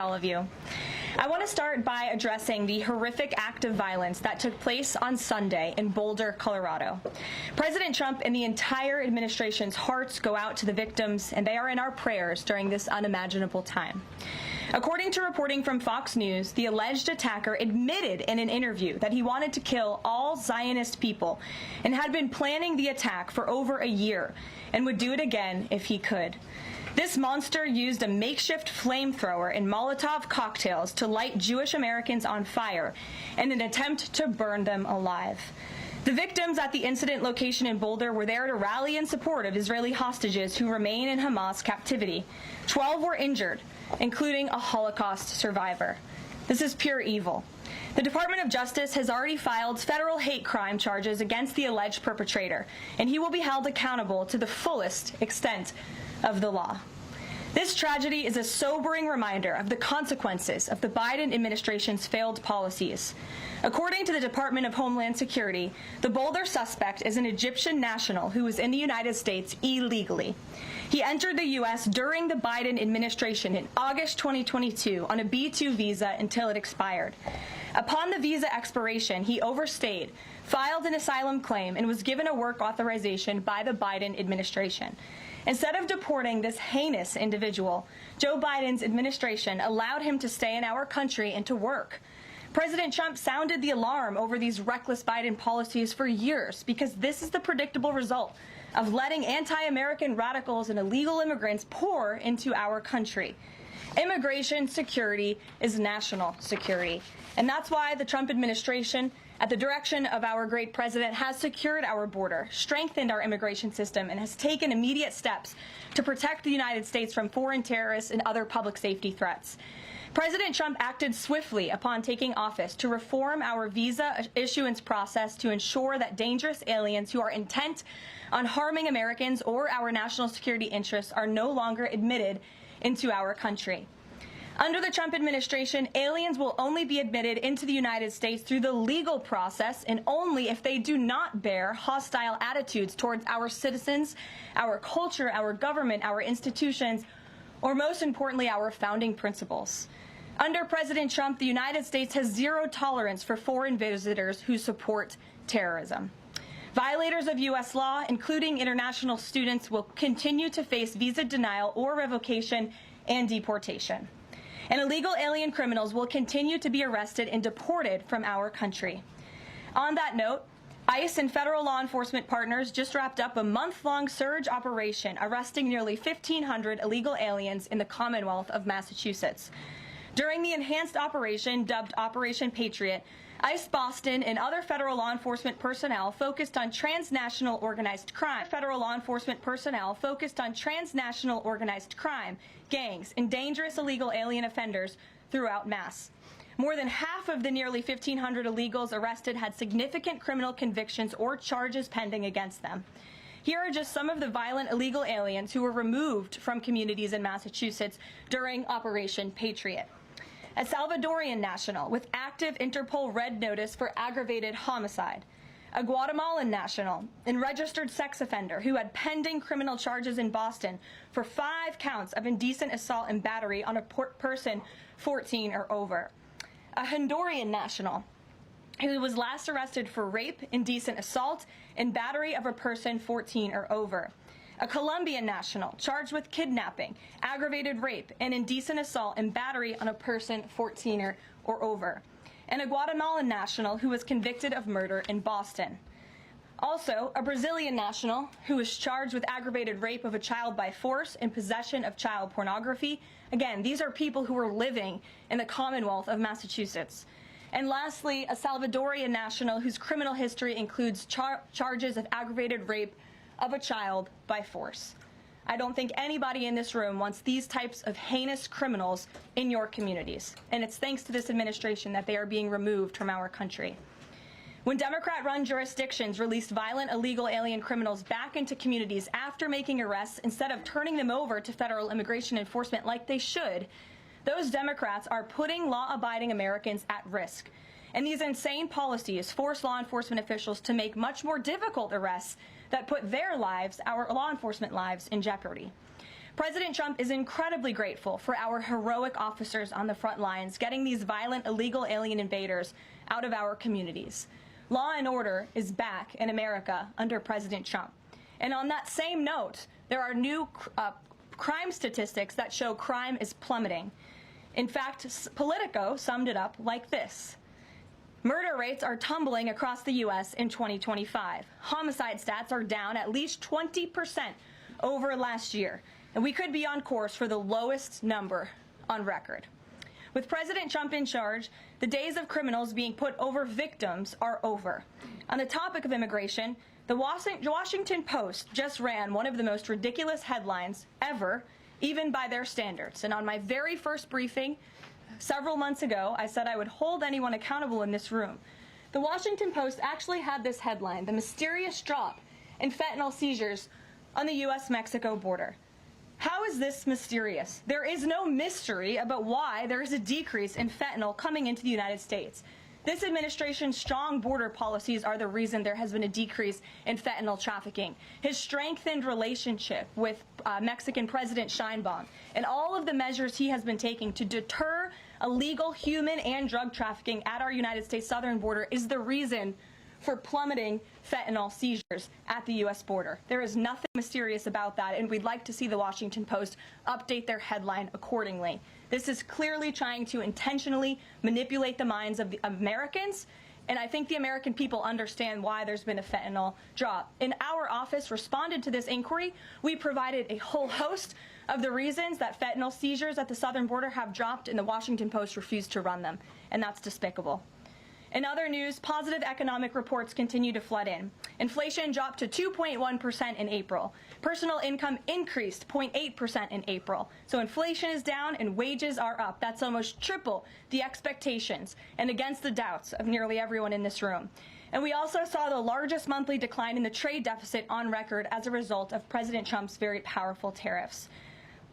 All of you. I want to start by addressing the horrific act of violence that took place on Sunday in Boulder, Colorado. President Trump and the entire administration's hearts go out to the victims, and they are in our prayers during this unimaginable time. According to reporting from Fox News, the alleged attacker admitted in an interview that he wanted to kill all Zionist people and had been planning the attack for over a year and would do it again if he could. This monster used a makeshift flamethrower and Molotov cocktails to light Jewish Americans on fire in an attempt to burn them alive. The victims at the incident location in Boulder were there to rally in support of Israeli hostages who remain in Hamas captivity. 12 were injured, including a Holocaust survivor. This is pure evil. The Department of Justice has already filed federal hate crime charges against the alleged perpetrator, and he will be held accountable to the fullest extent of the law. This tragedy is a sobering reminder of the consequences of the Biden administration's failed policies. According to the Department of Homeland Security, the Boulder suspect is an Egyptian national who was in the United States illegally. He entered the U.S. during the Biden administration in August 2022 on a B-2 visa until it expired. Upon the visa expiration, he overstayed, filed an asylum claim, and was given a work authorization by the Biden administration. Instead of deporting this heinous individual, Joe Biden's administration allowed him to stay in our country and to work. President Trump sounded the alarm over these reckless Biden policies for years because this is the predictable result of letting anti-American radicals and illegal immigrants pour into our country. Immigration security is national security, and that's why the Trump administration, at the direction of our great president, has secured our border, strengthened our immigration system, and has taken immediate steps to protect the United States from foreign terrorists and other public safety threats. President Trump acted swiftly upon taking office to reform our visa issuance process to ensure that dangerous aliens who are intent on harming Americans or our national security interests are no longer admitted into our country. Under the Trump administration, aliens will only be admitted into the United States through the legal process and only if they do not bear hostile attitudes towards our citizens, our culture, our government, our institutions, or most importantly, our founding principles. Under President Trump, the United States has zero tolerance for foreign visitors who support terrorism. Violators of U.S. law, including international students, will continue to face visa denial or revocation and deportation. And illegal alien criminals will continue to be arrested and deported from our country. On that note, ICE and federal law enforcement partners just wrapped up a month-long surge operation arresting nearly 1,500 illegal aliens in the Commonwealth of Massachusetts. During the enhanced operation dubbed Operation Patriot, ICE Boston and other federal law enforcement personnel focused on transnational organized crime. Gangs, and dangerous illegal alien offenders throughout Mass. More than half of the nearly 1,500 illegals arrested had significant criminal convictions or charges pending against them. Here are just some of the violent illegal aliens who were removed from communities in Massachusetts during Operation Patriot. A Salvadorian national with active Interpol red notice for aggravated homicide. A Guatemalan national and registered sex offender who had pending criminal charges in Boston for 5 counts of indecent assault and battery on a person 14 or over. A Honduran national who was last arrested for rape, indecent assault, and battery of a person 14 or over. A Colombian national charged with kidnapping, aggravated rape, and indecent assault and battery on a person 14 or over. And a Guatemalan national who was convicted of murder in Boston. Also, a Brazilian national who was charged with aggravated rape of a child by force and possession of child pornography. Again, these are people who are living in the Commonwealth of Massachusetts. And lastly, a Salvadorian national whose criminal history includes charges of aggravated rape of a child by force. I don't think anybody in this room wants these types of heinous criminals in your communities. And it's thanks to this administration that they are being removed from our country. When Democrat-run jurisdictions released violent illegal alien criminals back into communities after making arrests instead of turning them over to federal immigration enforcement like they should, those Democrats are putting law-abiding Americans at risk. And these insane policies force law enforcement officials to make much more difficult arrests that put their lives, our law enforcement lives, in jeopardy. President Trump is incredibly grateful for our heroic officers on the front lines getting these violent, illegal alien invaders out of our communities. Law and order is back in America under President Trump. And on that same note, there are new crime statistics that show crime is plummeting. In fact, Politico summed it up like this. Murder rates are tumbling across the U.S. in 2025. Homicide stats are down at least 20% over last year, and we could be on course for the lowest number on record. With President Trump in charge, the days of criminals being put over victims are over. On the topic of immigration, the Washington Post just ran one of the most ridiculous headlines ever, even by their standards. And on my very first briefing, several months ago, I said I would hold anyone accountable in this room. The Washington Post actually had this headline, "The Mysterious Drop in Fentanyl Seizures on the U.S.-Mexico Border." How is this mysterious? There is no mystery about why there is a decrease in fentanyl coming into the United States. This administration's strong border policies are the reason there has been a decrease in fentanyl trafficking. His strengthened relationship with Mexican President Sheinbaum and all of the measures he has been taking to deter illegal human and drug trafficking at our United States southern border is the reason for plummeting fentanyl seizures at the U.S. border. There is nothing mysterious about that, and we'd like to see the Washington Post update their headline accordingly. This is clearly trying to intentionally manipulate the minds of the Americans, and I think the American people understand why there's been a fentanyl drop. And our office responded to this inquiry. We provided a whole host of the reasons that fentanyl seizures at the southern border have dropped, and the Washington Post refused to run them, and that's despicable. In other news, positive economic reports continue to flood in. Inflation dropped to 2.1% in April. Personal income increased 0.8% in April. So inflation is down and wages are up. That's almost triple the expectations and against the doubts of nearly everyone in this room. And we also saw the largest monthly decline in the trade deficit on record as a result of President Trump's very powerful tariffs.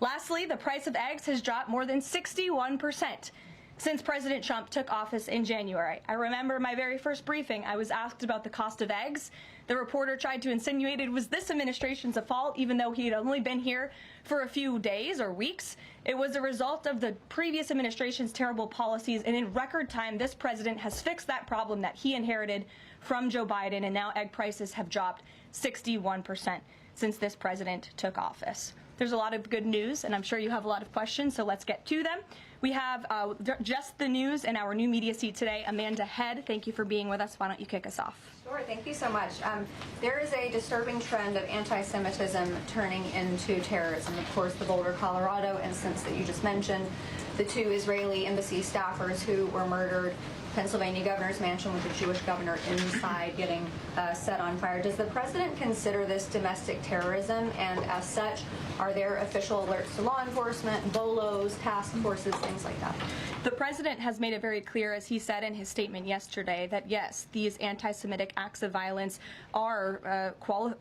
Lastly, the price of eggs has dropped more than 61% since President Trump took office in January. I remember my very first briefing, I was asked about the cost of eggs. The reporter tried to insinuate it was this administration's fault, even though he had only been here for a few days or weeks. It was a result of the previous administration's terrible policies, and in record time, this president has fixed that problem that he inherited from Joe Biden, and now egg prices have dropped 61% since this president took office. There's a lot of good news, and I'm sure you have a lot of questions, so let's get to them. We have just the news in our new media seat today. Amanda Head, thank you for being with us. Why don't you kick us off? Sure, thank you so much. There is a disturbing trend of anti-Semitism turning into terrorism. Of course, the Boulder, Colorado instance that you just mentioned, the 2 Israeli embassy staffers who were murdered, Pennsylvania governor's mansion with the Jewish governor inside getting set on fire. Does the president consider this domestic terrorism? And as such, are there official alerts to law enforcement, BOLOs, task forces, things like that? The president has made it very clear, as he said in his statement yesterday, that yes, these anti-Semitic acts of violence are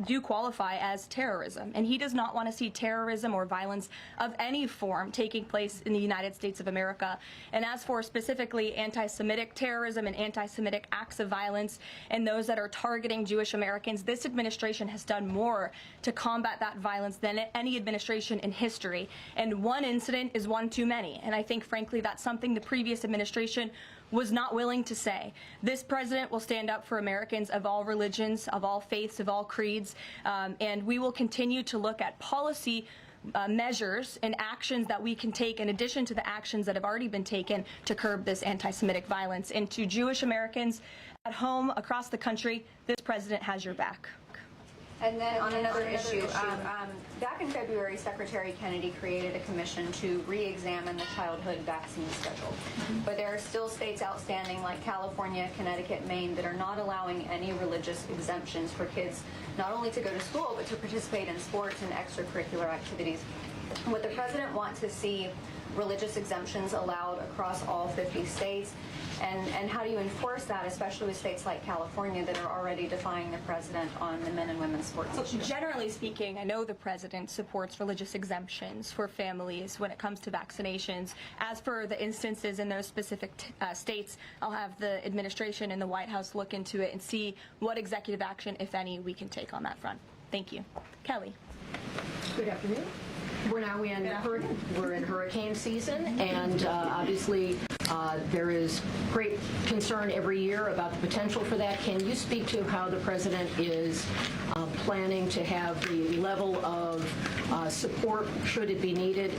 do qualify as terrorism, and he does not want to see terrorism or violence of any form taking place in the United States of America. And as for specifically anti-Semitic terrorism and anti-Semitic acts of violence and those that are targeting Jewish Americans, this administration has done more to combat that violence than any administration in history. And one incident is one too many. And I think, frankly, that's something the previous administration was not willing to say. This president will stand up for Americans of all religions, of all faiths, of all creeds, and we will continue to look at policy measures and actions that we can take in addition to the actions that have already been taken to curb this anti-Semitic violence. And to Jewish Americans at home, across the country, this president has your back. And then on another issue, back in February, Secretary Kennedy created a commission to re-examine the childhood vaccine schedule. But there are still states outstanding like California, Connecticut, Maine that are not allowing any religious exemptions for kids not only to go to school but to participate in sports and extracurricular activities. Would the president want to see religious exemptions allowed across all 50 states? And how do you enforce that, especially with states like California that are already defying the president on the men and women's sports issue? Generally speaking, I know the president supports religious exemptions for families when it comes to vaccinations. As for the instances in those specific states, I'll have the administration and the White House look into it and see what executive action, if any, we can take on that front. Thank you. Kelly. Good afternoon. We're in hurricane season, and obviously there is great concern every year about the potential for that. Can you speak to how the president is planning to have the level of support, should it be needed,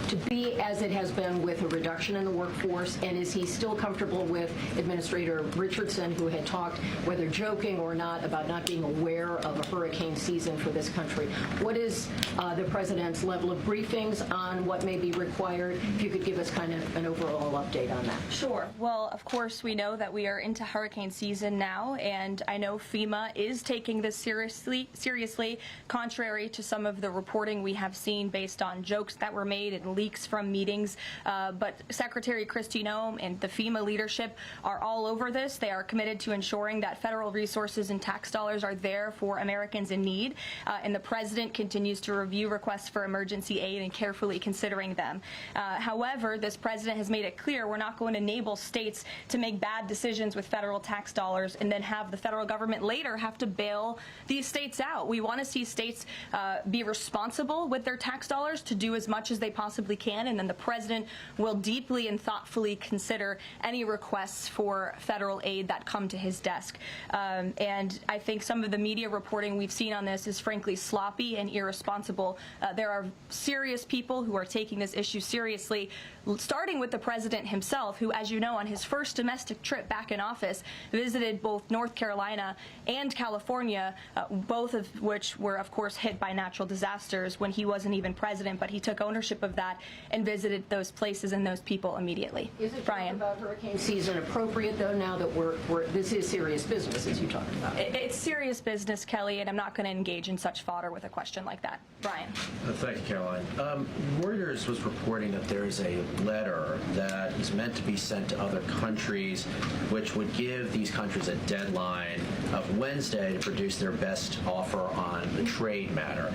to be as it has been with a reduction in the workforce? And is he still comfortable with Administrator Richardson, who had talked, whether joking or not, about not being aware of a hurricane season for this country? What is the president's level of briefings on what may be required? If you could give us kind of an overall update on that. Sure. Well, of course, we know that we are into hurricane season now, and I know FEMA is taking this seriously, contrary to some of the reporting we have seen based on jokes that were made and leaks from meetings. But Secretary Kristi Noem and the FEMA leadership are all over this. They are committed to ensuring that federal resources and tax dollars are there for Americans in need, and the president continues to review requests for emergency aid and carefully considering them. However, this president has made it clear we're not going to enable states to make bad decisions with federal tax dollars and then have the federal government later have to bail these states out. We want to see states be responsible with their tax dollars to do as much as they possibly can, and then the president will deeply and thoughtfully consider any requests for federal aid that come to his desk. And I think some of the media reporting we've seen on this is frankly sloppy and irresponsible. There are serious people who are taking this issue seriously, starting with the president himself, who, as you know, on his first domestic trip back in office, visited both North Carolina and California, both of which were, of course, hit by natural disasters when he wasn't even president, but he took ownership of that and visited those places and those people immediately. Is it Brian? about hurricane season appropriate, though, now that this is serious business, as you talked about? It's serious business, Kelly, and I'm not going to engage in such fodder with a question like that. Brian? Thank you, Caroline. Reuters was reporting that there is a letter that is meant to be sent to other countries, which would give these countries a deadline of Wednesday to produce their best offer on the trade matter.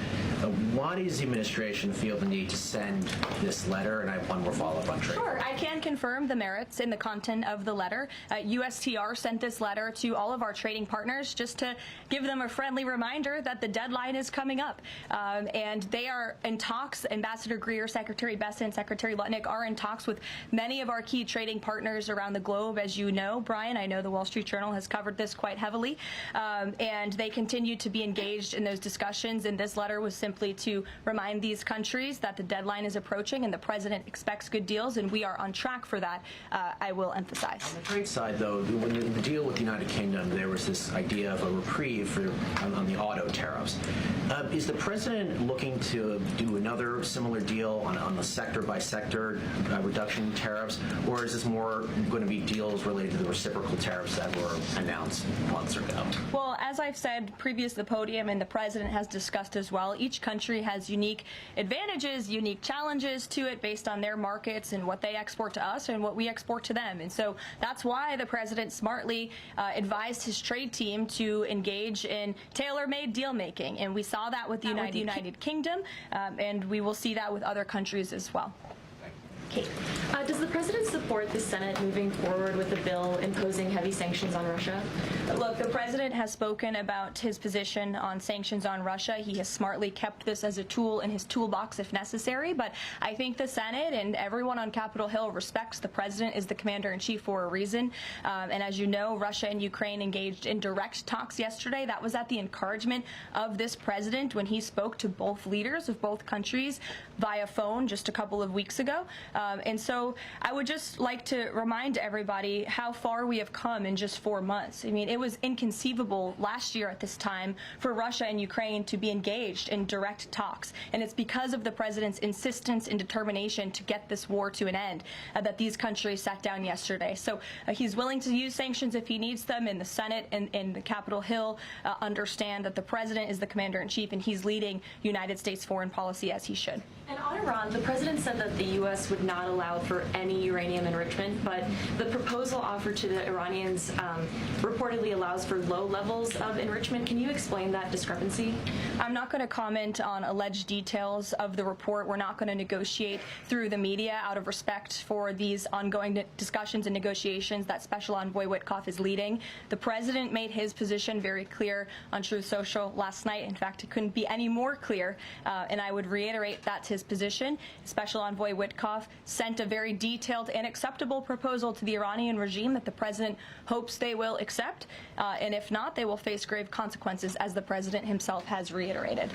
Why does the administration feel the need to send this letter? And I have one more follow-up on trade. Sure. I can confirm the merits in the content of the letter. USTR sent this letter to all of our trading partners just to give them a friendly reminder that the deadline is coming up. And they are in talks. Ambassador Greer, Secretary Bessent, Secretary Lutnick are in talks with many of our key trading partners around the globe. As you know, Brian, I know the Wall Street Journal has covered this quite heavily. And they continue to be engaged in those discussions. And this letter was simply to remind these countries that the deadline is approaching and the president expects good deals, and we are on track for that, I will emphasize. On the trade side, though, when the deal with the United Kingdom, there was this idea of a reprieve on the auto tariffs. Is the president looking to do another similar deal on the sector-by-sector reduction in tariffs, or is this more going to be deals related to the reciprocal tariffs that were announced months ago? Well, as I've said previous to the podium and the president has discussed as well, each country has unique advantages, unique challenges to it based on their markets and what they export to us and what we export to them. And so that's why the president smartly advised his trade team to engage in tailor-made deal-making. And we saw that with the United Kingdom, and we will see that with other countries as well. Kate. Does the president support the Senate moving forward with the bill imposing heavy sanctions on Russia? Look, the president has spoken about his position on sanctions on Russia. He has smartly kept this as a tool in his toolbox if necessary, but I think the Senate and everyone on Capitol Hill respects the president as the commander-in-chief for a reason. And as you know, Russia and Ukraine engaged in direct talks yesterday. That was at the encouragement of this president when he spoke to both leaders of both countries via phone just a couple of weeks ago. And so I would just like to remind everybody how far we have come in just 4 months. I mean, it was inconceivable last year at this time for Russia and Ukraine to be engaged in direct talks. And it's because of the president's insistence and determination to get this war to an end that these countries sat down yesterday. So he's willing to use sanctions if he needs them, and the Senate and the Capitol Hill understand that the president is the commander-in-chief and he's leading United States foreign policy as he should. And on Iran, the president said that the U.S. would not allow for any uranium enrichment, but the proposal offered to the Iranians reportedly allows for low levels of enrichment. Can you explain that discrepancy? I'm not going to comment on alleged details of the report. We're not going to negotiate through the media out of respect for these ongoing discussions and negotiations that Special Envoy Witkoff is leading. The president made his position very clear on Truth Social last night. In fact, it couldn't be any more clear, and I would reiterate that's his position. Special Envoy Witkoff sent a very detailed and acceptable proposal to the Iranian regime that the president hopes they will accept, and if not, they will face grave consequences, as the president himself has reiterated.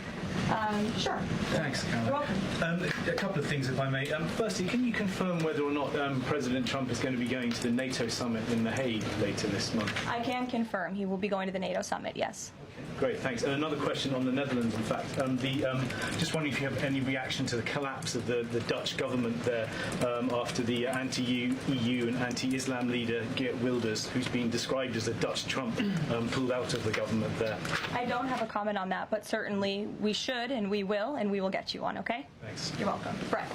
Sure. Thanks, Caroline. You're welcome. A couple of things, if I may. Firstly, can you confirm whether or not President Trump is going to be going to the NATO summit in The Hague later this month? I can confirm he will be going to the NATO summit, yes. Great, thanks. And another question on the Netherlands, in fact. Just wondering if you have any reaction to the collapse of the Dutch government there after the anti-EU and anti-Islam leader Geert Wilders, who's been described as a Dutch Trump, pulled out of the government there. I don't have a comment on that, but certainly we should and we will get you one, okay? Thanks. You're welcome. Brett.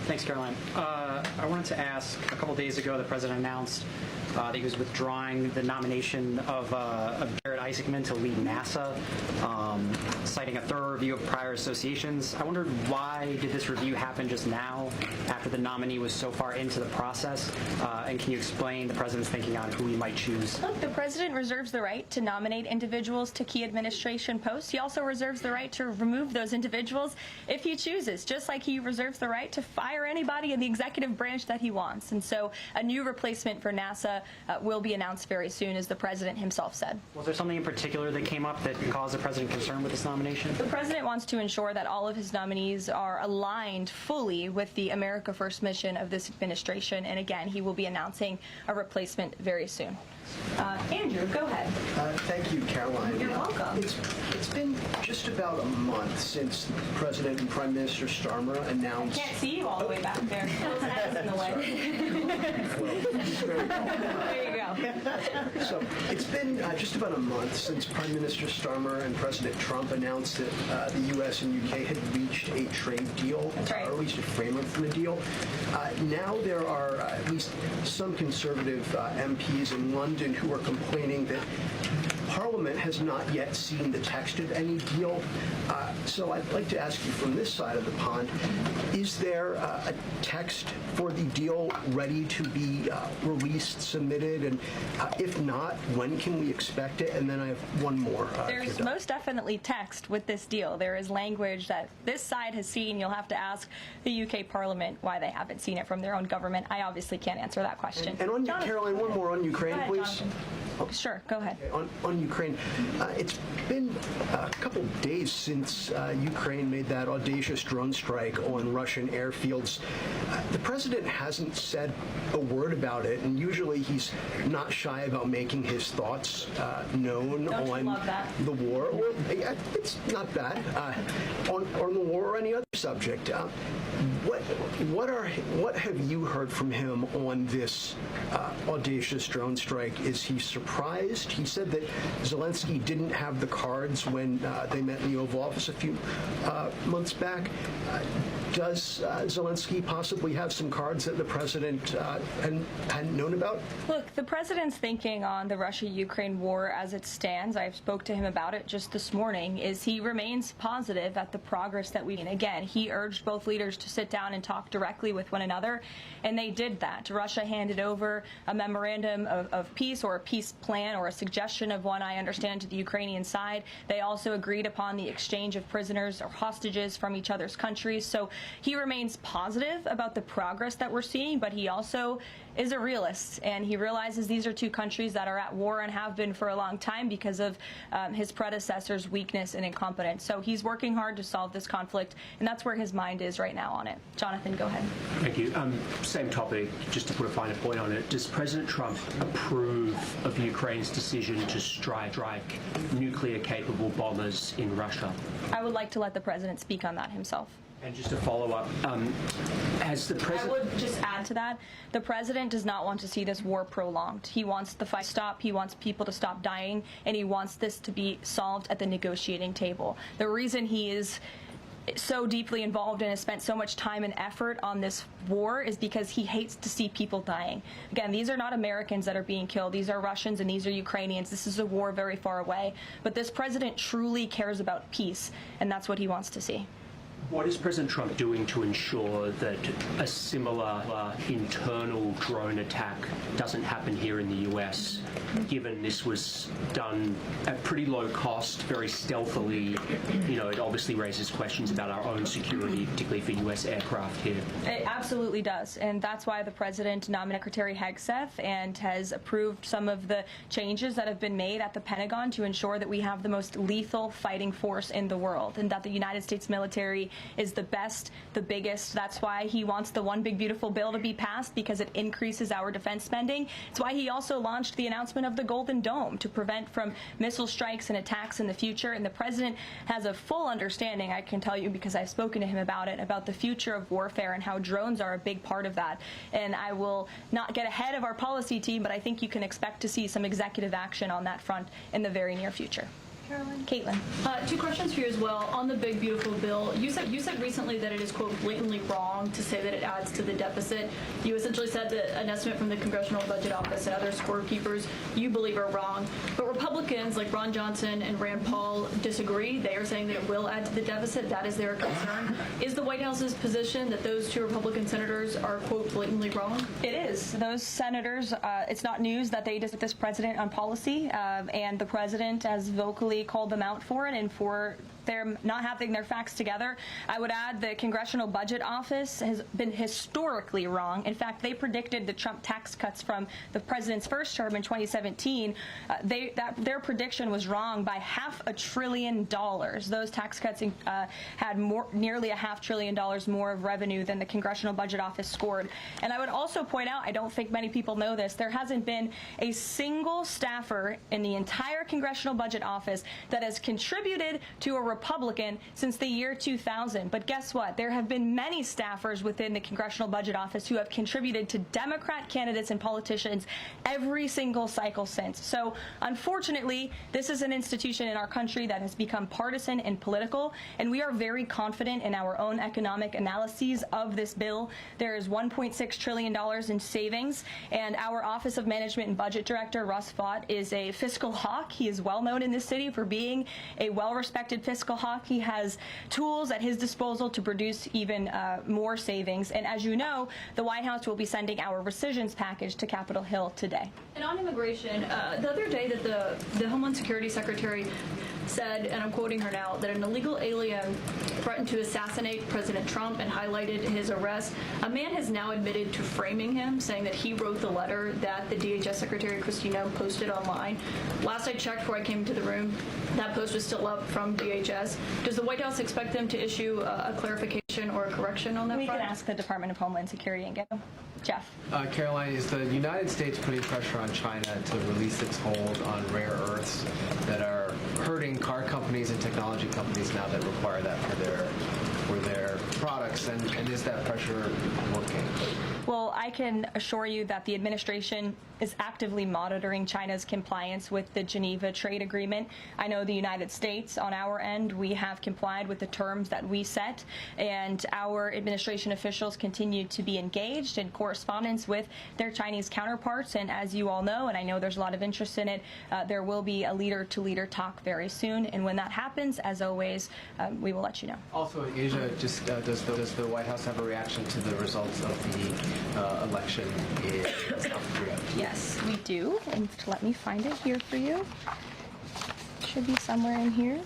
Thanks, Caroline. I wanted to ask, a couple days ago, the president announced that he was withdrawing the nomination of Jared Isaacman to lead NASA, citing a thorough review of prior associations. I wondered, why did this review happen just now, after the nominee was so far into the process? And can you explain the president's thinking on who he might choose? Look, the president reserves the right to nominate individuals to key administration posts. He also reserves the right to remove those individuals if he chooses, just like he reserves the right to fire anybody in the executive branch that he wants. And so a new replacement for NASA will be announced very soon, as the president himself said. Was there something in particular that came up that caused the president concern with this nomination? The president wants to ensure that all of his nominees are aligned fully with the America First mission of this administration. And again, he will be announcing a replacement very soon. Andrew, go ahead. Thank you, Caroline. You're welcome. It's been just about a month since President and Prime Minister Starmer announced... Can't see you all the way back there. Those heads in the way. There you go. So it's been just about a month since Prime Minister Starmer and President Trump announced that the U.S. and U.K. had reached a trade deal, right. or at least a framework for the deal. Now there are at least some conservative MPs in London who are complaining that Parliament has not yet seen the text of any deal. So I'd like to ask you from this side of the pond, is there a text for the deal ready to be released, submitted? And if not, when can we expect it? And then I have one more. There's most definitely text with this deal. There is language that this side has seen. You'll have to ask the UK Parliament why they haven't seen it from their own government. I obviously can't answer that question. And on Jonathan, Caroline, one more on Ukraine, go ahead, please. Jonathan. Sure, go ahead. On Ukraine, it's been a couple days since Ukraine made that audacious drone strike on Russian airfields. The president hasn't said a word about it, and usually he's not shy about making his thoughts known Don't you on love that? the war. Or, yeah, it's not bad. On the war or any other subject. What have you heard from him on this audacious drone strike? Is he surprised? He said that Zelensky didn't have the cards when they met in the Oval Office a few months back. Does Zelensky possibly have some cards that the president hadn't known about? Look, the president's thinking on the Russia-Ukraine war as it stands, I spoke to him about it just this morning, is he remains positive at the progress that we... And again, he urged both leaders to sit down and talk directly with one another, and they did that. Russia handed over a memorandum of peace, or a peace plan, or a suggestion of one, I understand, to the Ukrainian side. They also agreed upon the exchange of prisoners or hostages from each other's countries. So he remains positive about the progress that we're seeing, but he also is a realist, and he realizes these are two countries that are at war and have been for a long time because of his predecessor's weakness and incompetence. So he's working hard to solve this conflict, and that's where his mind is right now on it. Jonathan, go ahead. Thank you. Same topic, just to put a finer point on it. Does President Trump approve of Ukraine's decision to strike nuclear-capable bombers in Russia? I would like to let the president speak on that himself. And just to follow up, has the I president... would just add to that, the president does not want to see this war prolonged. He wants the fight to stop, he wants people to stop dying, and he wants this to be solved at the negotiating table. The reason he is so deeply involved and has spent so much time and effort on this war is because he hates to see people dying. Again, these are not Americans that are being killed. These are Russians and these are Ukrainians. This is a war very far away. But this president truly cares about peace, and that's what he wants to see. What is President Trump doing to ensure that a similar internal drone attack doesn't happen here in the US, given this was done at pretty low cost, very stealthily? You know, it obviously raises questions about our own security, particularly for US aircraft here. It absolutely does, and that's why the president nominated Secretary Hegseth and has approved some of the changes that have been made at the Pentagon to ensure that we have the most lethal fighting force in the world, and that the United States military is the best, the biggest. That's why he wants the One Big Beautiful Bill to be passed, because it increases our defense spending. It's why he also launched the announcement of the Golden Dome to prevent from missile strikes and attacks in the future. And the president has a full understanding, I can tell you because I've spoken to him about it, about the future of warfare and how drones are a big part of that. And I will not get ahead of our policy team, but I think you can expect to see some executive action on that front in the very near future. Caitlin. Two questions for you as well. On the Big Beautiful Bill, you said recently that it is, quote, blatantly wrong to say that it adds to the deficit. You essentially said that an estimate from the Congressional Budget Office and other scorekeepers you believe are wrong. But Republicans like Ron Johnson and Rand Paul disagree. They are saying that it will add to the deficit. That is their concern. Is the White House's position that those two Republican senators are, quote, blatantly wrong? It is. Those senators, it's not news that they disagree with this president on policy, and the president has vocally called them out for it and for their not having their facts together. I would add the Congressional Budget Office has been historically wrong. In fact, they predicted the Trump tax cuts from the president's first term in 2017. Their prediction was wrong by $500 billion. Those tax cuts had nearly $500 billion more of revenue than the Congressional Budget Office scored. And I would also point out, I don't think many people know this, there hasn't been a single staffer in the entire Congressional Budget Office that has contributed to a Republican since the year 2000. But guess what? There have been many staffers within the Congressional Budget Office who have contributed to Democrat candidates and politicians every single cycle since. So unfortunately, this is an institution in our country that has become partisan and political, and we are very confident in our own economic analyses of this bill. There is $1.6 trillion in savings, and our Office of Management and Budget Director, Russ Vought, is a fiscal hawk. He is well known in this city for being a well-respected fiscal hawk. He has tools at his disposal to produce even more savings. And as you know, the White House will be sending our rescissions package to Capitol Hill today. And on immigration, the other day that the Homeland Security Secretary said, and I'm quoting her now, that an illegal alien threatened to assassinate President Trump and highlighted his arrest. A man has now admitted to framing him, saying that he wrote the letter that the DHS Secretary Kristi Noem posted online. Last I checked before I came into the room, that post was still up from DHS. Does the White House expect them to issue a clarification or a correction on that We front? can ask the Department of Homeland Security and get them. Jeff. Caroline, is the United States putting pressure on China to release its hold on rare earths that are hurting car companies and technology companies now that require that for their products? And is that pressure working? Well, I can assure you that the administration is actively monitoring China's compliance with the Geneva Trade Agreement. I know the United States, on our end, we have complied with the terms that we set, and our administration officials continue to be engaged in correspondence with their Chinese counterparts. And as you all know, and I know there's a lot of interest in it, there will be a leader-to-leader talk very soon. And when that happens, as always, we will let you know. Also, Asia, just does the White House have a reaction to the results of the election in South Korea? Yes, we do. And let me find it here for you. Should be somewhere in here.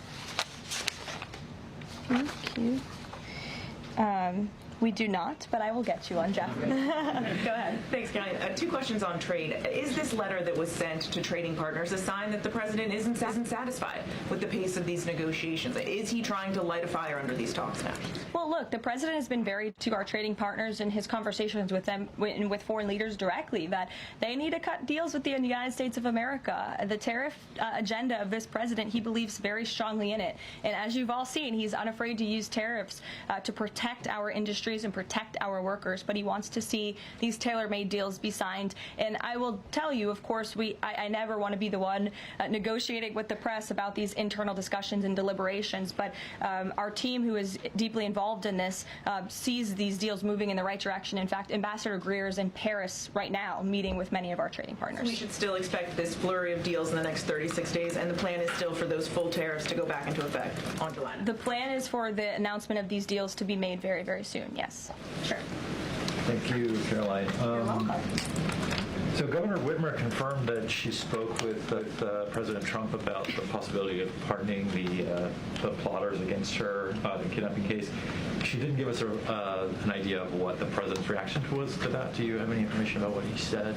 Thank you. We do not, but I will get you on, Jeff. Go ahead. Thanks, Caroline. Two questions on trade. Is this letter that was sent to trading partners a sign that the president isn't satisfied with the pace of these negotiations? Is he trying to light a fire under these talks now? Well, look, the president has been very to our trading partners in his conversations with them and with foreign leaders directly that they need to cut deals with the United States of America. The tariff agenda of this president, he believes very strongly in it. And as you've all seen, he's unafraid to use tariffs to protect our industry industries and protect our workers, but he wants to see these tailor-made deals be signed. And I will tell you, of course, I never want to be the one negotiating with the press about these internal discussions and deliberations, but our team, who is deeply involved in this, sees these deals moving in the right direction. In fact, Ambassador Greer is in Paris right now meeting with many of our trading partners. We should still expect this flurry of deals in the next 36 days, and the plan is still for those full tariffs to go back into effect on July 9th. The plan is for the announcement of these deals to be made very, very soon, yes. Sure. Thank you, Caroline. You're welcome. So Governor Whitmer confirmed that she spoke with President Trump about the possibility of pardoning the plotters against her in the kidnapping case. She didn't give us an idea of what the president's reaction was to that. Do you have any information about what he said?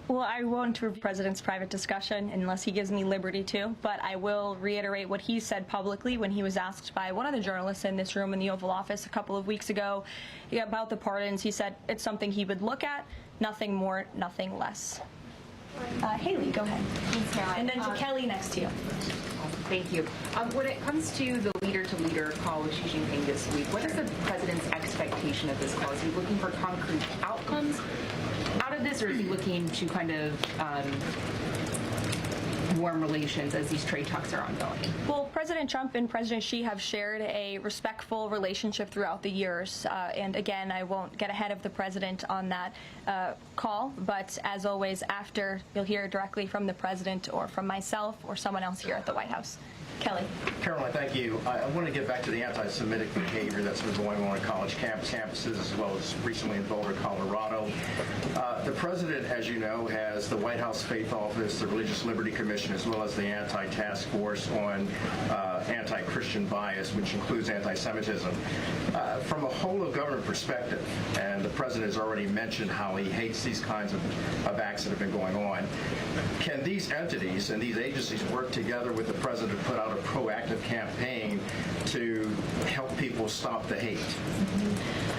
Well, I won't review the president's private discussion unless he gives me liberty to, but I will reiterate what he said publicly when he was asked by one of the journalists in this room in the Oval Office a couple of weeks ago about the pardons. He said it's something he would look at, nothing more, nothing less. Haley, go ahead. Thanks, Caroline. And then to Kelly next to you. Thank you. When it comes to the leader-to-leader call with Xi Jinping this week, what is the president's expectation of this call? Is he looking for concrete outcomes out of this, or is he looking to kind of warm relations as these trade talks are ongoing? Well, President Trump and President Xi have shared a respectful relationship throughout the years. And again, I won't get ahead of the president on that call. But as always, after, you'll hear directly from the president or from myself or someone else here at the White House. Kelly. Caroline, thank you. I want to get back to the anti-Semitic behavior that's been going on at college campuses as well as recently in Boulder, Colorado. The president, as you know, has the White House Faith Office, the Religious Liberty Commission, as well as the Anti-Task Force on anti-Christian bias, which includes anti-Semitism. From a whole of government perspective, and the president has already mentioned how he hates these kinds of acts that have been going on, can these entities and these agencies work together with the president to put out a proactive campaign to help people stop the hate?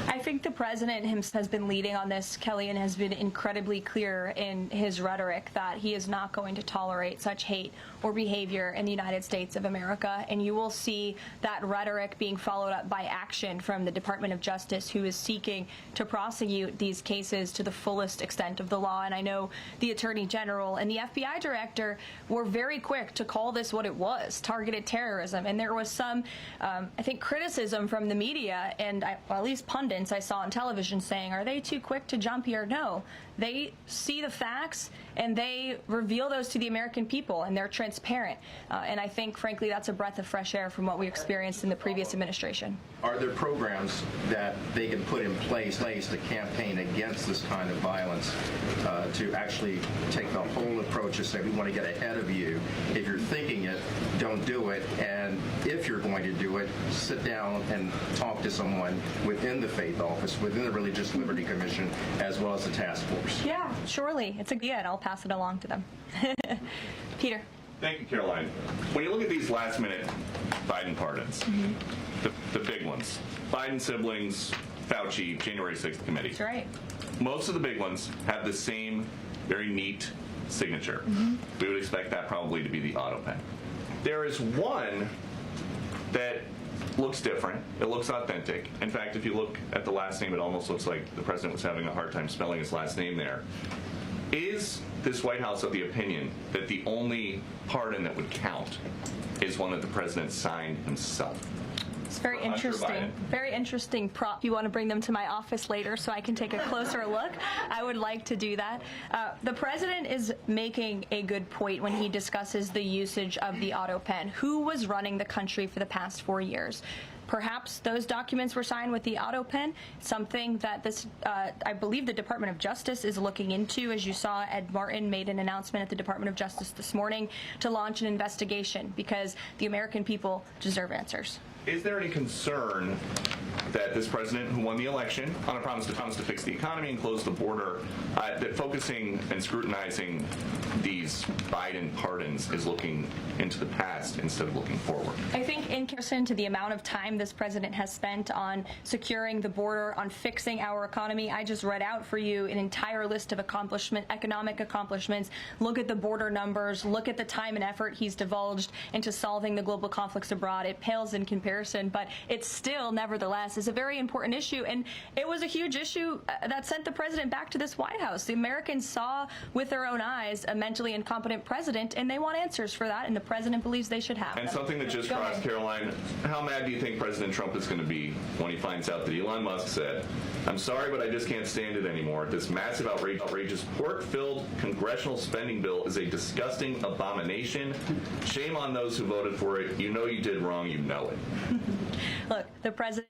I think the president himself has been leading on this, Kelly, and has been incredibly clear in his rhetoric that he is not going to tolerate such hate or behavior in the United States of America. And you will see that rhetoric being followed up by action from the Department of Justice, who is seeking to prosecute these cases to the fullest extent of the law. And I know the Attorney General and the FBI Director were very quick to call this what it was, targeted terrorism. And there was some, I think, criticism from the media and well, at least pundits I saw on television saying, are they too quick to jump here? No. They see the facts and they reveal those to the American people, and they're transparent. And I think, frankly, that's a breath of fresh air from what we experienced in the previous administration. Are there programs that they can put in place to campaign against this kind of violence, to actually take the whole approach and say, we want to get ahead of you. If you're thinking it, don't do it. And if you're going to do it, sit down and talk to someone within the Faith Office, within the Religious Liberty Commission, as well as the task force. Yeah, surely. It's a good, and I'll pass it along to them. Peter. Thank you, Caroline. When you look at these last-minute Biden pardons, the big ones, Biden siblings, Fauci, January 6th committee. That's right. Most of the big ones have the same very neat signature. We would expect that probably to be the auto pen. There is one that looks different. It looks authentic. In fact, if you look at the last name, it almost looks like the president was having a hard time spelling his last name there. Is this White House of the opinion that the only pardon that would count is one that the president signed himself? It's very interesting. Very interesting prop. You want to bring them to my office later so I can take a closer look? I would like to do that. The president is making a good point when he discusses the usage of the auto pen. Who was running the country for the past 4 years? Perhaps those documents were signed with the auto pen, something that this, I believe the Department of Justice is looking into. As you saw, Ed Martin made an announcement at the Department of Justice this morning to launch an investigation because the American people deserve answers. Is there any concern that this president, who won the election on a promise to fix the economy and close the border, that focusing and scrutinizing these Biden pardons is looking into the past instead of looking forward? I think in comparison to the amount of time this president has spent on securing the border, on fixing our economy, I just read out for you an entire list of economic accomplishments. Look at the border numbers. Look at the time and effort he's divulged into solving the global conflicts abroad. It pales in comparison, but it still, nevertheless, is is a very important issue, and it was a huge issue that sent the president back to this White House. The Americans saw with their own eyes a mentally incompetent president, and they want answers for that, and the president believes they should have And them. something that just crossed, Caroline, how mad do you think President Trump is going to be when he finds out that Elon Musk said, "I'm sorry, but I just can't stand it anymore. This massive, outrageous, pork-filled congressional spending bill is a disgusting abomination. Shame on those who voted for it. You know you did wrong. You know it." Look, the president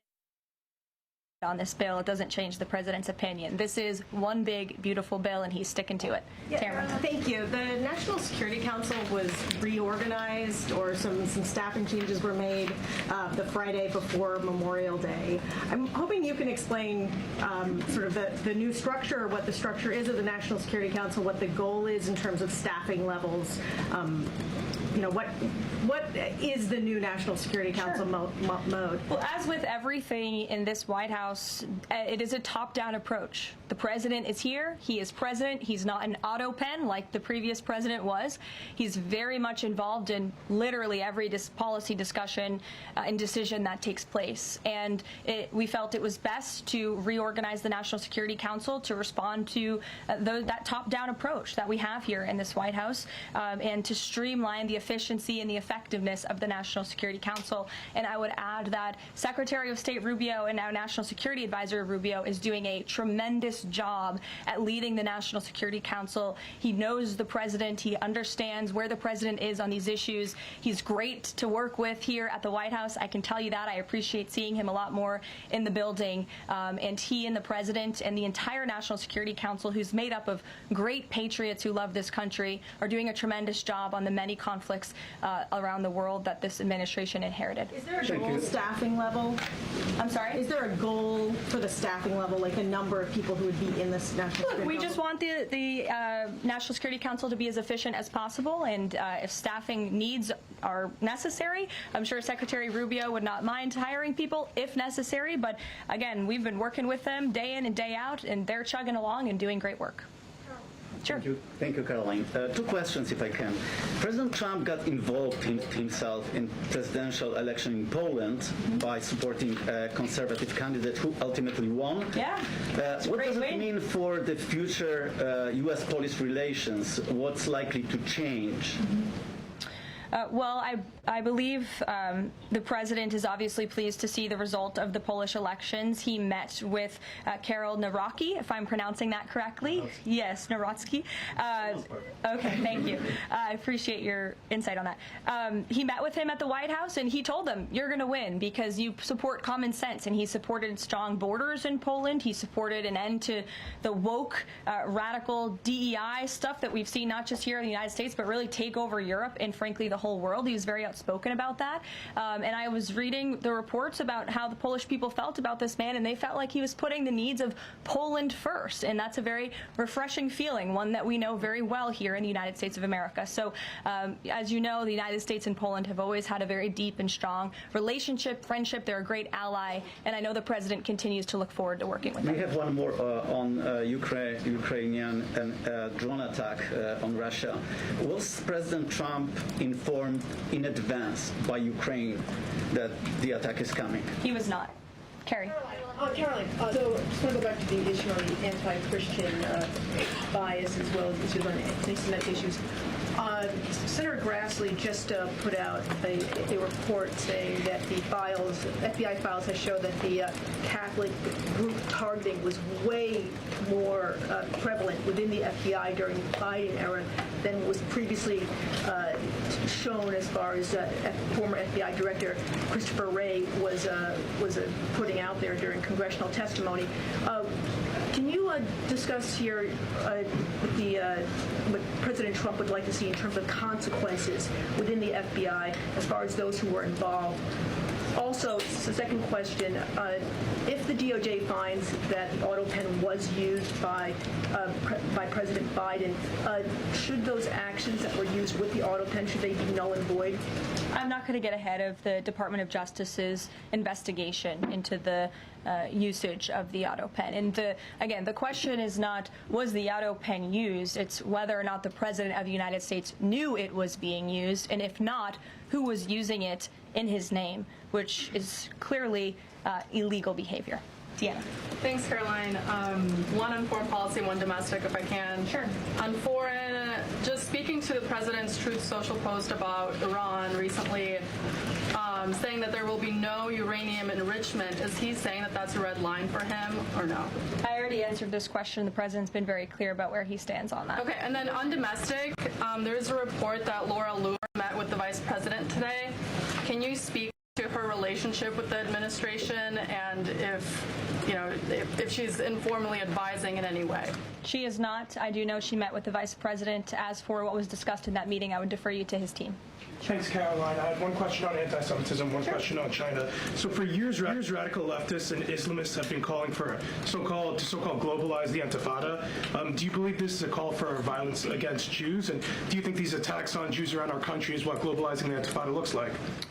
on this bill, it doesn't change the president's opinion. This is one big, beautiful bill, and he's sticking to it. Tamara. Thank you. The National Security Council was reorganized, or some staffing changes were made the Friday before Memorial Day. I'm hoping you can explain sort of the new structure, what the structure is of the National Security Council, what the goal is in terms of staffing levels. What is the new National Security Council mode? Well, as with everything in this White House, it is a top-down approach. The president is here. He is president. He's not an auto pen like the previous president was. He's very much involved in literally every policy discussion and decision that takes place. And we felt it was best to reorganize the National Security Council to respond to that top-down approach that we have here in this White House, and to streamline the efficiency and the effectiveness of the National Security Council. And I would add that Secretary of State Rubio and now National Security Advisor Rubio is doing a tremendous job at leading the National Security Council. He knows the president. He understands where the president is on these issues. He's great to work with here at the White House. I can tell you that. I appreciate seeing him a lot more in the building. And he and the president and the entire National Security Council, who's made up of great patriots who love this country, are doing a tremendous job on the many conflicts around the world that this administration inherited. Is there a goal staffing level? I'm sorry? Is there a goal for the staffing level, like a number of people who would be in this National Security Look, we Council? just want the National Security Council to be as efficient as possible, and if staffing needs are necessary, I'm sure Secretary Rubio would not mind hiring people if necessary, but again, we've been working with them day in and day out, and they're chugging along and doing great work. Sure. Thank you, Caroline. Two questions, if I can. President Trump got involved himself in presidential election in Poland by supporting a conservative candidate who ultimately won. Yeah. What does it mean for the future U.S.-Polish relations? What's likely to change? Well, I believe the president is obviously pleased to see the result of the Polish elections. He met with Karol Nawrocki, if I'm pronouncing that correctly. Yes, Nawrocki. Okay, thank you. I appreciate your insight on that. He met with him at the White House, and he told him, you're going to win because you support common sense. And he supported strong borders in Poland. He supported an end to the woke, radical DEI stuff that we've seen not just here in the United States, but really take over Europe and, frankly, the whole world. He was very outspoken about that. And I was reading the reports about how the Polish people felt about this man, and they felt like he was putting the needs of Poland first. And that's a very refreshing feeling, one that we know very well here in the United States of America. So as you know, the United States and Poland have always had a very deep and strong relationship, friendship. They're a great ally, and I know the president continues to look forward to working with them. We have one more on Ukrainian and drone attack on Russia. Was President Trump informed in advance by Ukraine that the attack is coming? He was not. Carrie. Caroline, so just want to go back to the issue on the anti-Christian bias as well as issues on anti-Semitic issues. Senator Grassley just put out a report saying that the FBI files have shown that the Catholic group targeting was way more prevalent within the FBI during the Biden era than was previously shown, as far as former FBI Director Christopher Wray was putting out there during congressional testimony. Can you discuss here what President Trump would like to see in terms of consequences within the FBI as far as those who were involved? Also, the second question, if the DOJ finds that the auto pen was used by President Biden, should those actions that were used with the auto pen, should they be null and void? I'm not going to get ahead of the Department of Justice's investigation into the usage of the auto pen. And again, the question is not, was the auto pen used? It's whether or not the President of the United States knew it was being used, and if not, who was using it in his name, which is clearly illegal behavior. Deanna. Thanks, Caroline. One on foreign policy, one domestic, if I can. Sure. On foreign, just speaking to the president's Truth Social post about Iran recently, saying that there will be no uranium enrichment. Is he saying that that's a red line for him, or no? I already answered this question. The president's been very clear about where he stands on that. Okay, and then on domestic, there's a report that Laura Lure met with the vice president today. Can you speak to her relationship with the administration and if she's informally advising in any way? She is not. I do know she met with the vice president. As for what was discussed in that meeting, I would defer you to his team. Thanks, Caroline. I have one question on anti-Semitism, one question on China. So for years, radical leftists and Islamists have been calling for so-called globalize the Intifada. Do you believe this is a call for violence against Jews? And do you think these attacks on Jews around our country is what globalizing the Intifada looks like?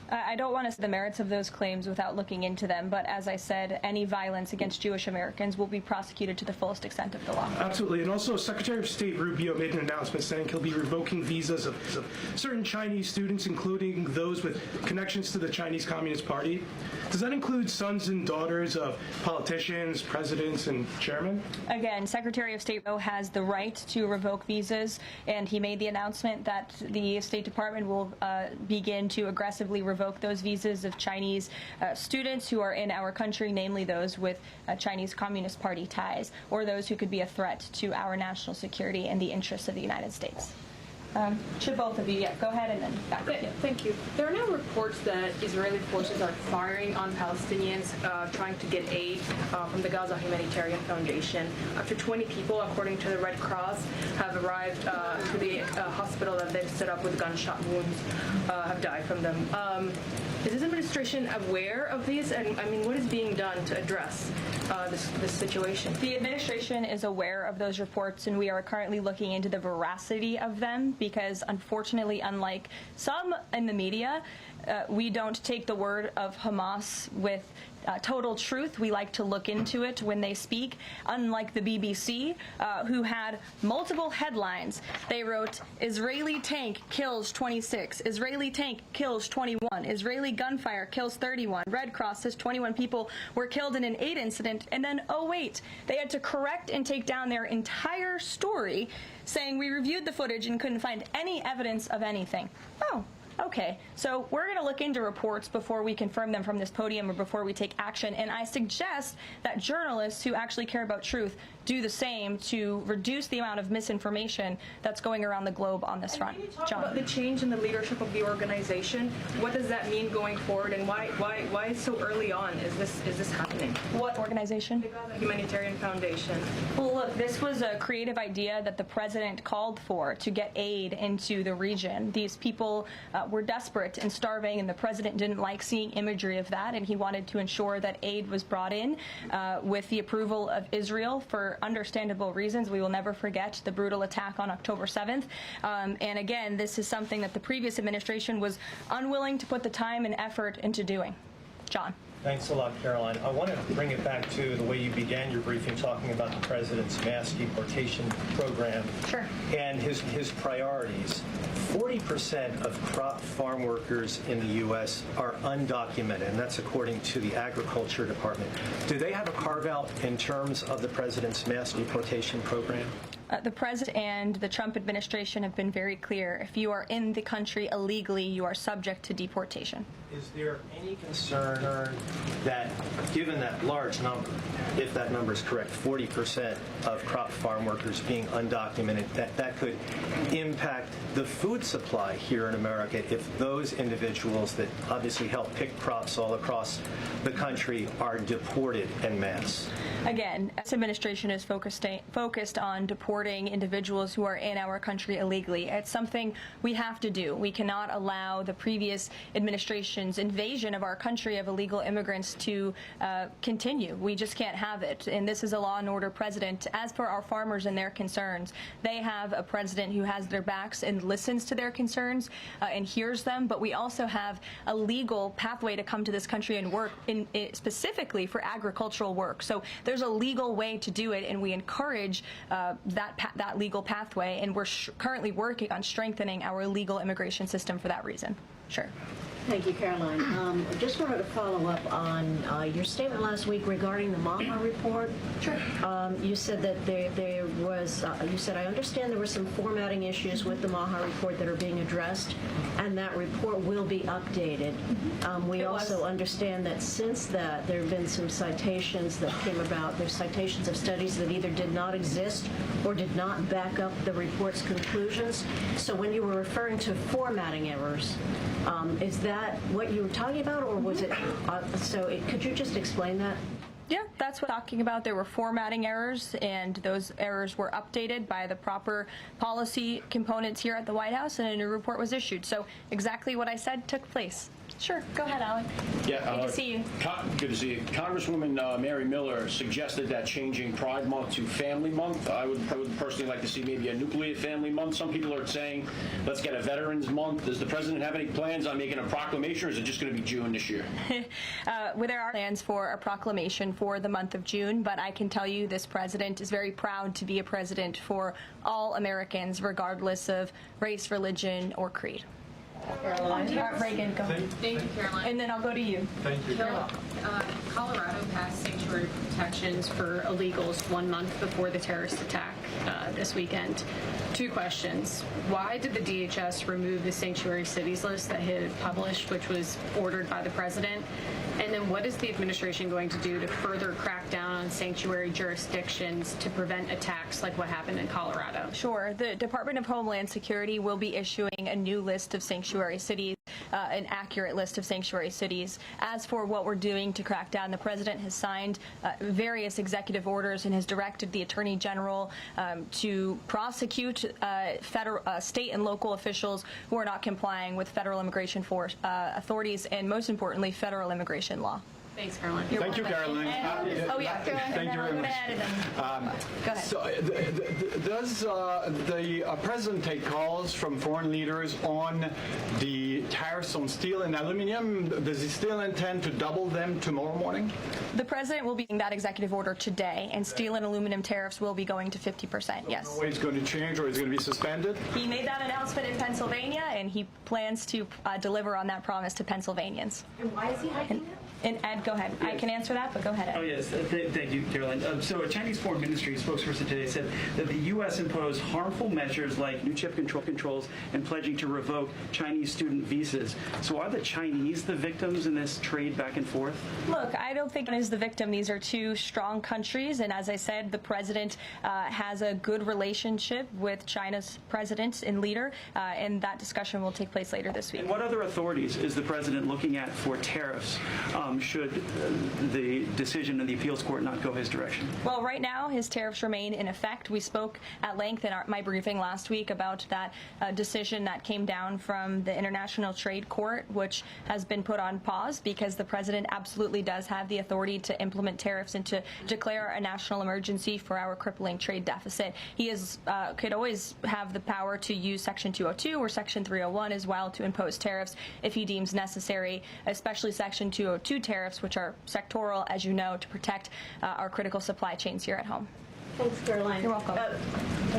I don't want to say the merits of those claims without looking into them, but as I said, any violence against Jewish Americans will be prosecuted to the fullest extent of the law. Absolutely. And also, Secretary of State Rubio made an announcement saying he'll be revoking visas of certain Chinese students, including those with connections to the Chinese Communist Party. Does that include sons and daughters of politicians, presidents, and chairmen? Again, Secretary of State has the right to revoke visas, and he made the announcement that the State Department will begin to aggressively revoke those visas of Chinese students who are in our country, namely those with Chinese Communist Party ties, or those who could be a threat to our national security and the interests of the United States. Should both of you, go ahead and then back to you. Thank you. There are now reports that Israeli forces are firing on Palestinians trying to get aid from the Gaza Humanitarian Foundation. Up to 20 people, according to the Red Cross, have arrived to the hospital that they've set up with gunshot wounds, have died from them. Is this administration aware of these? And I mean, what is being done to address this situation? The administration is aware of those reports, and we are currently looking into the veracity of them because, unfortunately, unlike some in the media, we don't take the word of Hamas with total truth. We like to look into it when they speak. Unlike the BBC, who had multiple headlines. They wrote, Israeli tank kills 26, Israeli tank kills 21, Israeli gunfire kills 31, Red Cross says 21 people were killed in an aid incident, and then, oh wait, they had to correct and take down their entire story, saying we reviewed the footage and couldn't find any evidence of anything. Oh. Okay, so we're going to look into reports before we confirm them from this podium or before we take action, and I suggest that journalists who actually care about truth do the same to reduce the amount of misinformation that's going around the globe on this front. John. About the change in the leadership of the organization, what does that mean going forward, and why so early on is this happening? What organization? The Gaza Humanitarian Foundation. Well, look, this was a creative idea that the president called for to get aid into the region. These people were desperate and starving, and the president didn't like seeing imagery of that, and he wanted to ensure that aid was brought in with the approval of Israel for understandable reasons. We will never forget the brutal attack on October 7th. And again, this is something that the previous administration was unwilling to put the time and effort into doing. John. Thanks a lot, Caroline. I want to bring it back to the way you began your briefing, talking about the president's mass deportation program and his priorities. 40% of crop farm workers in the U.S. are undocumented, and that's according to the Agriculture Department. Do they have a carve-out in terms of the president's mass deportation program? The president and the Trump administration have been very clear. If you are in the country illegally, you are subject to deportation. Is there any concern that, given that large number, if that number is correct, 40% of crop farm workers being undocumented, that could impact the food supply here in America if those individuals that obviously help pick crops all across the country are deported en masse? Again, this administration is focused on deporting individuals who are in our country illegally. It's something we have to do. We cannot allow the previous administration's invasion of our country of illegal immigrants to continue. We just can't have it. And this is a law and order president. As for our farmers and their concerns, they have a president who has their backs and listens to their concerns and hears them. But we also have a legal pathway to come to this country and work specifically for agricultural work. So there's a legal way to do it, and we encourage that legal pathway, and we're currently working on strengthening our legal immigration system for that reason. Sure. Thank you, Caroline. I just wanted to follow up on your statement last week regarding the Maha report. Sure. You said that there was, you said, I understand there were some formatting issues with the Maha report that are being addressed, and that report will be updated. We also understand that since that, there have been some citations that came about. There's citations of studies that either did not exist or did not back up the report's conclusions. So when you were referring to formatting errors, is that what you were talking about, or was it, could you just explain that? Yeah, that's what I'm talking about. There were formatting errors, and those errors were updated by the proper policy components here at the White House, and a new report was issued. So exactly what I said took place. Sure, go ahead, Alec. Yeah, good to see you. Good to see you. Congresswoman Mary Miller suggested that changing Pride Month to Family Month. I would personally like to see maybe a Nuclear Family Month. Some people are saying, let's get a Veterans Month. Does the president have any plans on making a proclamation, or is it just going to be June this year? Well, there are plans for a proclamation for the month of June, but I can tell you this president is very proud to be a president for all Americans, regardless of race, religion, or creed. Caroline. Reagan, go ahead. Thank you, Caroline. And then I'll go to you. Thank you. Colorado passed sanctuary protections for illegals 1 month before the terrorist attack this weekend. 2 questions. Why did the DHS remove the sanctuary cities list that it had published, which was ordered by the president? And then what is the administration going to do to further crack down on sanctuary jurisdictions to prevent attacks like what happened in Colorado? Sure. The Department of Homeland Security will be issuing a new list of sanctuary cities, an accurate list of sanctuary cities. As for what we're doing to crack down, the president has signed various executive orders and has directed the Attorney General to prosecute federal, state and local officials who are not complying with federal immigration authorities and, most importantly, federal immigration law. Thanks, Caroline. Thank you, Caroline. Oh, yeah. Thank you very much. Go ahead. So, does the president take calls from foreign leaders on the tariffs on steel and aluminum? Does he still intend to double them tomorrow morning? The president will be getting that executive order today, and steel and aluminum tariffs will be going to 50%, yes. No way it's going to change, or it's going to be suspended? He made that announcement in Pennsylvania, and he plans to deliver on that promise to Pennsylvanians. And why is he hiding it? And Ed, go ahead. I can answer that, but go ahead, Ed. Oh, yes. Thank you, Caroline. So a Chinese Foreign Ministry spokesperson today said that the U.S. imposed harmful measures like new chip controls and pledging to revoke Chinese student visas. So are the Chinese the victims in this trade back and forth? Look, I don't think China is the victim. These are 2 strong countries, and as I said, the president has a good relationship with China's president and leader, and that discussion will take place later this week. And what other authorities is the president looking at for tariffs should the decision of the appeals court not go his direction? Well, right now, his tariffs remain in effect. We spoke at length in my briefing last week about that decision that came down from the International Trade Court, which has been put on pause because the president absolutely does have the authority to implement tariffs and to declare a national emergency for our crippling trade deficit. He could always have the power to use Section 202 or Section 301 as well to impose tariffs if he deems necessary, especially Section 202 tariffs, which are sectoral, as you know, to protect our critical supply chains here at home. Thanks, Caroline. You're welcome.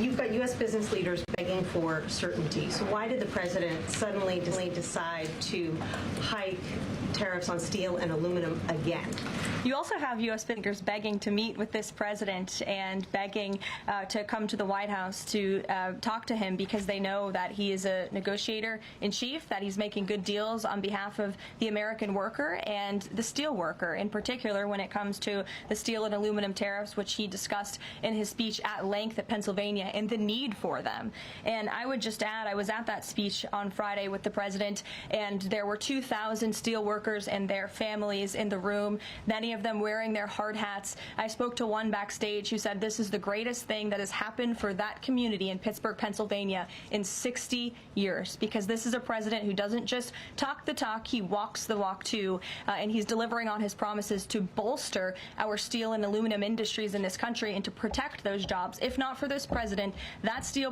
You've got U.S. business leaders begging for certainty. So why did the president suddenly decide to hike tariffs on steel and aluminum again? You also have U.S. leaders begging to meet with this president and begging to come to the White House to talk to him because they know that he is a negotiator in chief, that he's making good deals on behalf of the American worker and the steel worker, in particular when it comes to the steel and aluminum tariffs, which he discussed in his speech at length at Pennsylvania, and the need for them. And I would just add, I was at that speech on Friday with the president, and there were 2,000 steel workers and their families in the room, many of them wearing their hard hats. I spoke to one backstage who said this is the greatest thing that has happened for that community in Pittsburgh, Pennsylvania in 60 years, because this is a president who doesn't just talk the talk, he walks the walk too, and he's delivering on his promises to bolster our steel and aluminum industries in this country and to protect those jobs. If not for this president, that steel